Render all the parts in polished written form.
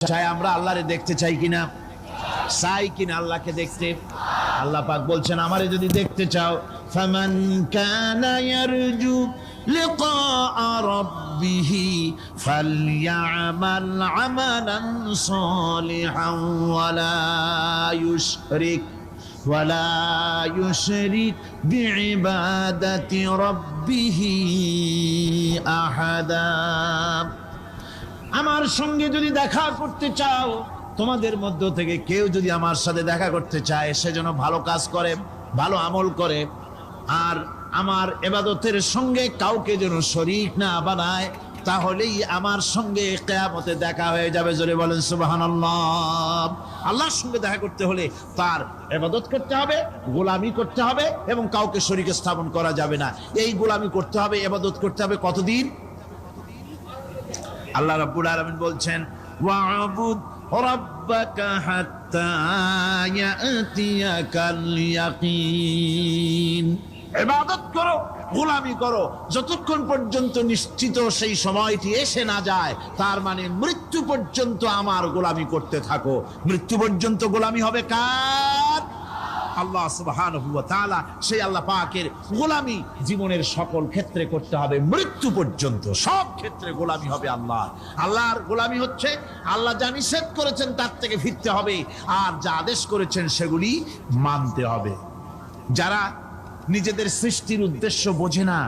চাই আমরা আল্লাহরে দেখতে চাই কিনা, চাই কিনা আল্লাহকে দেখতে। আল্লাহ পাক বলছেন আমারে যদি দেখতে চাও, ফামান কানা ইয়ারজু লিকা রাব্বিহি ফালইআমাল আমালান সালিহান ওয়ালা ইউশরিক বিইবাদাতি রাব্বিহি আহাদা। আমার সঙ্গে যদি দেখা করতে চাও, তোমাদের মধ্য থেকে কেউ যদি আমার সাথে দেখা করতে চায়, সে যেন ভালো কাজ করে, ভালো আমল করে, আর আমার ইবাদতের সঙ্গে কাউকে যেন শরীক না বানায়, তাহলেই আমার সঙ্গে কিয়ামতে দেখা হয়ে যাবে। জোরে বলেন সুবহানাল্লাহ। আল্লাহর সঙ্গে দেখা করতে হলে তার ইবাদত করতে হবে, গোলামি করতে হবে, এবং কাউকে শরীক স্থাপন করা যাবে না। এই গোলামি করতে হবে, ইবাদত করতে হবে কতদিন? আল্লাহ রাব্বুল আলামিন বলছেন, ওয়া'বুদ রাব্বাকা হাত্তা ইয়াতিয়াকাল ইয়াকিন। ইবাদত করো, গোলামি করো, যতক্ষণ পর্যন্ত নিশ্চিত সেই সময়টি এসে না যায়, তার মানে মৃত্যু পর্যন্ত আমার গোলামি করতে থাকো। মৃত্যু পর্যন্ত গোলামি হবে কার? আল্লাহ সুবহানাহু ওয়া তাআলা। সেই আল্লাহ পাকের গোলামি জীবনের সকল ক্ষেত্রে করতে হবে, মৃত্যু পর্যন্ত সব ক্ষেত্রে গোলামি হবে আল্লাহ। আল্লাহর গোলামি হচ্ছে আল্লাহ যা নিষেধ করেছেন তার থেকে ফিরতে হবে, আর যা আদেশ করেছেন সেগুলি মানতে হবে। যারা নিজেদের সৃষ্টির উদ্দেশ্য বোঝে না,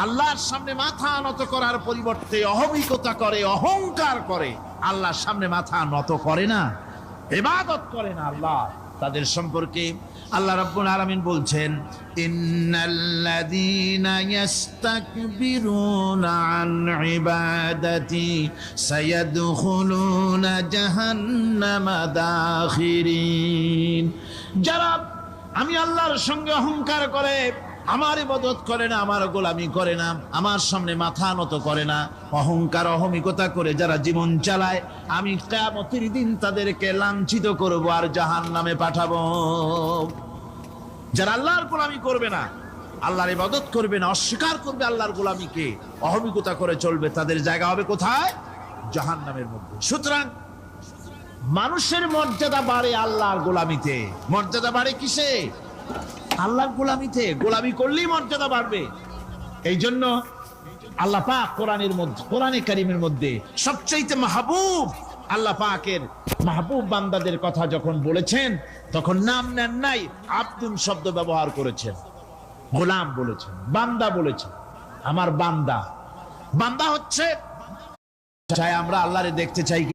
আল্লাহর সামনে মাথা নত করার পরিবর্তে অহমিকতা করে, অহংকার করে, আল্লাহর সামনে মাথা নত করে না, ইবাদত করে না আল্লাহ, তাদের সম্পর্কে আল্লাহ রাব্বুল আলামিন বলছেন, ইন্নাল্লাযীনা ইস্তাকবিরুনা আন ইবাদাতি সায়াদখুলুনা জাহান্নামা দাখিরিন। যারা আমি আল্লাহর সঙ্গে অহংকার করে, আমার ইবাদত করে না, আমার গোলামি করে না, আমার সামনে মাথা নত করে না, অহংকার অহমিকতা করে যারা জীবন চালায়, আমি কিয়ামতের দিন তাদেরকে লাঞ্ছিত করব আর জাহান্নামে পাঠাবো। যারা আল্লাহর গোলামি করবে না, আল্লাহর ইবাদত করবে না, অস্বীকার করবে আল্লাহর গোলামিকে, অহমিকতা করে চলবে, তাদের জায়গা হবে কোথায়? জাহান্নামের মধ্যে। সুতরাং মানুষের মর্যাদা বাড়ে আল্লাহর গোলামিতে। মর্যাদা বাড়ে কিসে? আল্লাহর গোলামিতে। গোলামি করলেই মর্যাদা বাড়বে। এই জন্য আল্লাহ পাক কোরআনে কারীমের মধ্যে সবচেয়ে মাহবুব, আল্লাহ পাকের মাহবুব বান্দাদের কথা যখন বলেছেন, তখন নাম নেন নাই, আব্দুন শব্দ ব্যবহার করেছেন, গোলাম বলেছেন, বান্দা বলেছেন। আমার বান্দা, বান্দা হচ্ছে চাই আমরা আল্লাহরে দেখতে চাই।